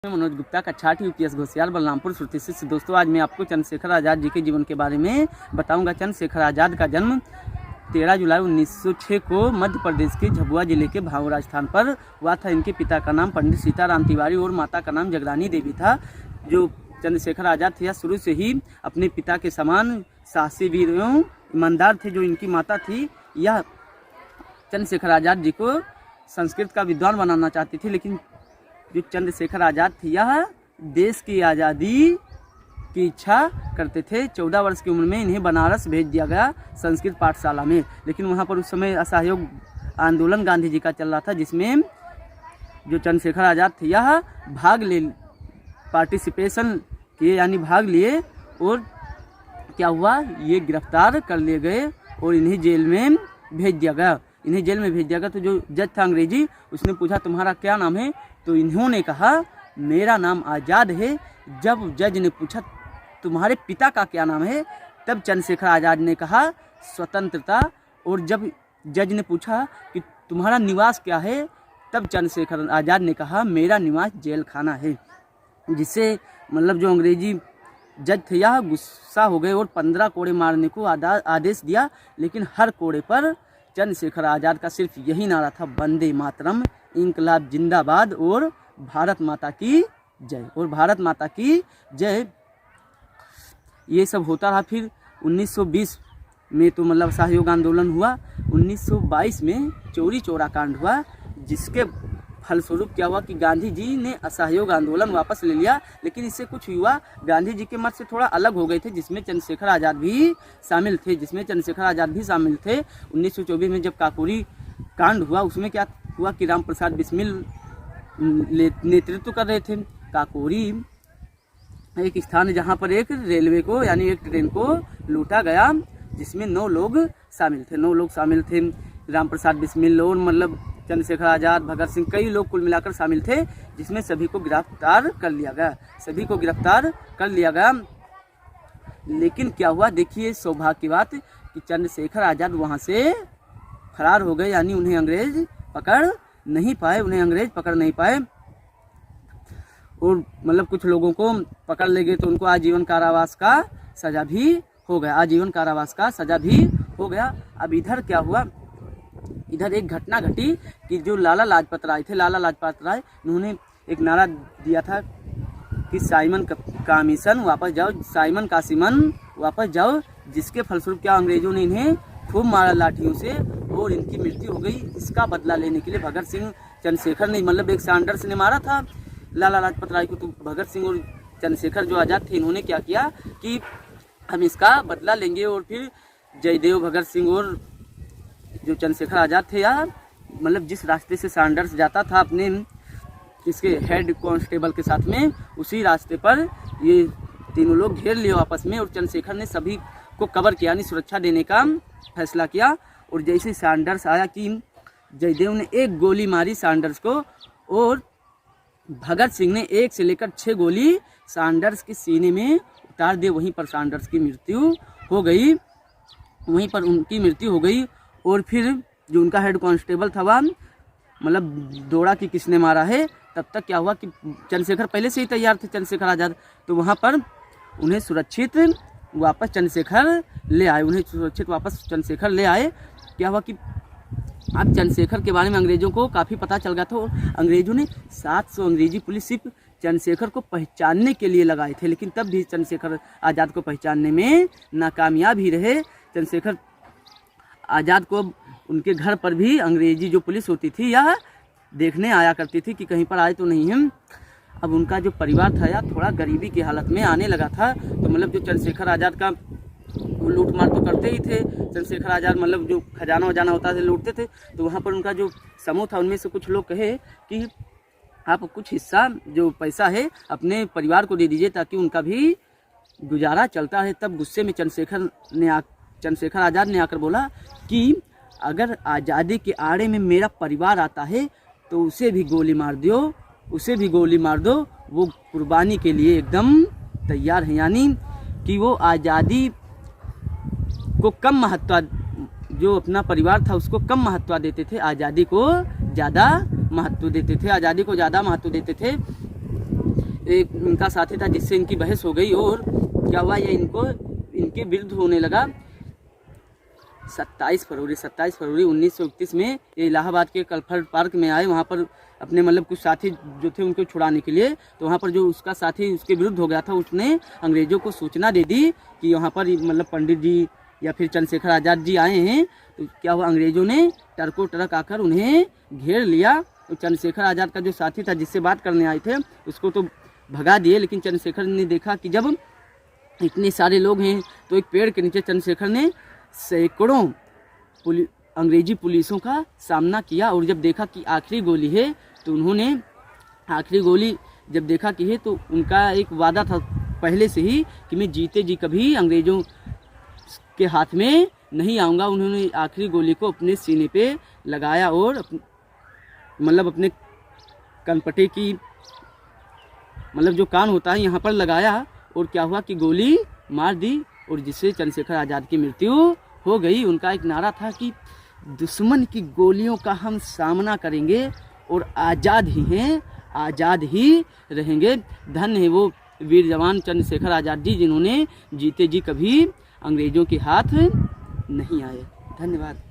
मनोज गुप्ता का छाट यूपीएस घोसियाल बलरामपुर श्रुति शिष्य। दोस्तों, आज मैं आपको चंद्रशेखर आज़ाद जी के जीवन के बारे में बताऊंगा। चंद्रशेखर आज़ाद का जन्म 13 जुलाई 1906 को मध्य प्रदेश के झाबुआ जिले के भाव राजस्थान पर हुआ था। इनके पिता का नाम पंडित सीताराम तिवारी और माता का नाम जगरानी देवी था। जो चंद्रशेखर आज़ाद थे, यह शुरू से ही अपने पिता के समान साहसी वीर एवं ईमानदार थे। जो इनकी माता थी, यह चंद्रशेखर आज़ाद जी को संस्कृत का विद्वान बनाना चाहती थी, लेकिन जो चंद्रशेखर आज़ाद थे, यह देश की आज़ादी की इच्छा करते थे। 14 वर्ष की उम्र में इन्हें बनारस भेज दिया गया संस्कृत पाठशाला में, लेकिन वहाँ पर उस समय असहयोग आंदोलन गांधी जी का चल रहा था, जिसमें जो चंद्रशेखर आज़ाद थे, यह पार्टिसिपेशन किए, यानी भाग लिए। और क्या हुआ, ये गिरफ्तार कर लिए गए और इन्हें जेल में भेज दिया गया। तो जो जज था अंग्रेजी, उसने पूछा तुम्हारा क्या नाम है, तो इन्होंने कहा मेरा नाम आज़ाद है। जब जज ने पूछा तुम्हारे पिता का क्या नाम है, तब चंद्रशेखर आज़ाद ने कहा स्वतंत्रता। और जब जज ने पूछा कि तुम्हारा निवास क्या है, तब चंद्रशेखर आज़ाद ने कहा मेरा निवास जेल खाना है। जिससे मतलब जो अंग्रेजी जज थे, यह गुस्सा हो गए और 15 कोड़े मारने को आदेश दिया। लेकिन हर कोड़े पर चंद्रशेखर आज़ाद का सिर्फ यही नारा था, वंदे मातरम, इंकलाब जिंदाबाद और भारत माता की जय। ये सब होता रहा। फिर 1920 में तो मतलब असहयोग आंदोलन हुआ। 1922 में चौरी चौरा कांड हुआ, जिसके फलस्वरूप क्या हुआ कि गांधी जी ने असहयोग आंदोलन वापस ले लिया। लेकिन इससे कुछ युवा गांधी जी के मत से थोड़ा अलग हो गए थे, जिसमें चंद्रशेखर आज़ाद भी शामिल थे। 1924 में जब काकोरी कांड हुआ, उसमें क्या हुआ कि राम प्रसाद बिस्मिल नेतृत्व कर रहे थे। काकोरी एक स्थान है जहाँ पर एक रेलवे को यानी एक ट्रेन को लूटा गया, जिसमें 9 लोग शामिल थे। राम प्रसाद बिस्मिल और मतलब चंद्रशेखर आज़ाद, भगत सिंह, कई लोग कुल मिलाकर शामिल थे, जिसमें सभी को गिरफ्तार कर लिया गया। लेकिन क्या हुआ, देखिए सौभाग्य की बात कि चंद्रशेखर आज़ाद वहाँ से फरार हो गए, यानी उन्हें अंग्रेज पकड़ नहीं पाए। और मतलब कुछ लोगों को पकड़ ले गए तो उनको आजीवन कारावास का सजा भी हो गया। अब इधर क्या हुआ, इधर एक घटना घटी कि जो लाला लाजपत राय थे, उन्होंने एक नारा दिया था कि साइमन कासिमन वापस जाओ। जिसके फलस्वरूप क्या अंग्रेजों ने इन्हें खूब मारा लाठियों से और इनकी मृत्यु हो गई। इसका बदला लेने के लिए भगत सिंह, चंद्रशेखर ने मतलब एक सैंडर्स ने मारा था लाला लाजपत राय को, तो भगत सिंह और चंद्रशेखर जो आज़ाद थे, इन्होंने क्या किया कि हम इसका बदला लेंगे। और फिर जयदेव, भगत सिंह और जो चंद्रशेखर आज़ाद थे, यार मतलब जिस रास्ते से सैंडर्स जाता था अपने इसके हेड कांस्टेबल के साथ में, उसी रास्ते पर ये तीनों लोग घेर लिए आपस में। और चंद्रशेखर ने सभी को कवर किया, यानी सुरक्षा देने का फैसला किया। और जैसे सैंडर्स आया कि जयदेव ने एक गोली मारी सैंडर्स को, और भगत सिंह ने 1 से लेकर 6 गोली सैंडर्स के सीने में उतार दी। वहीं पर सैंडर्स की मृत्यु हो गई। और फिर जो उनका हेड कांस्टेबल था, वह मतलब दौड़ा कि किसने मारा है। तब तक क्या हुआ कि चंद्रशेखर पहले से ही तैयार थे, चंद्रशेखर आज़ाद, तो वहाँ पर उन्हें सुरक्षित वापस चंद्रशेखर ले आए। क्या हुआ कि अब चंद्रशेखर के बारे में अंग्रेजों को काफ़ी पता चल गया था, और अंग्रेजों ने 700 अंग्रेजी पुलिस सिर्फ चंद्रशेखर को पहचानने के लिए लगाए थे। लेकिन तब भी चंद्रशेखर आज़ाद को पहचानने में नाकामयाब ही रहे। चंद्रशेखर आज़ाद को उनके घर पर भी अंग्रेजी जो पुलिस होती थी, यह देखने आया करती थी कि कहीं पर आए तो नहीं हम। अब उनका जो परिवार था, यार थोड़ा गरीबी की हालत में आने लगा था। तो मतलब जो चंद्रशेखर आज़ाद का वो लूट मार तो करते ही थे। चंद्रशेखर आज़ाद मतलब जो खजाना वजाना होता था लूटते थे। तो वहाँ पर उनका जो समूह था, उनमें से कुछ लोग कहे कि आप कुछ हिस्सा जो पैसा है अपने परिवार को दे दीजिए, ताकि उनका भी गुजारा चलता है। तब गुस्से में चंद्रशेखर आज़ाद ने आकर बोला कि अगर आज़ादी के आड़े में मेरा परिवार आता है तो उसे भी गोली मार दो। वो कुर्बानी के लिए एकदम तैयार है, यानी कि वो आज़ादी को कम महत्व, जो अपना परिवार था उसको कम महत्व देते थे, आज़ादी को ज़्यादा महत्व देते थे। एक इनका साथी था जिससे इनकी बहस हो गई और क्या हुआ, ये इनके विरुद्ध होने लगा। 27 फरवरी 1931 में ये इलाहाबाद के कलफर्ड पार्क में आए। वहाँ पर अपने मतलब कुछ साथी जो थे उनको छुड़ाने के लिए, तो वहाँ पर जो उसका साथी उसके विरुद्ध हो गया था, उसने अंग्रेज़ों को सूचना दे दी कि वहाँ पर मतलब पंडित जी या फिर चंद्रशेखर आज़ाद जी आए हैं। तो क्या हुआ, अंग्रेज़ों ने टरको टरक आकर उन्हें घेर लिया। तो चंद्रशेखर आज़ाद का जो साथी था जिससे बात करने आए थे उसको तो भगा दिए, लेकिन चंद्रशेखर ने देखा कि जब इतने सारे लोग हैं तो एक पेड़ के नीचे चंद्रशेखर ने सैकड़ों अंग्रेजी पुलिसों का सामना किया। और जब देखा कि आखिरी गोली है तो उन्होंने आखिरी गोली जब देखा कि है तो उनका एक वादा था पहले से ही कि मैं जीते जी कभी अंग्रेज़ों के हाथ में नहीं आऊँगा। उन्होंने आखिरी गोली को अपने सीने पे लगाया और मतलब अपने कनपटे की मतलब जो कान होता है यहाँ पर लगाया, और क्या हुआ कि गोली मार दी और जिससे चंद्रशेखर आज़ाद की मृत्यु हो गई। उनका एक नारा था कि दुश्मन की गोलियों का हम सामना करेंगे और आज़ाद ही हैं, आज़ाद ही रहेंगे। धन्य है वो वीर जवान चंद्रशेखर आज़ाद जी जिन्होंने जीते जी कभी अंग्रेज़ों के हाथ नहीं आए। धन्यवाद।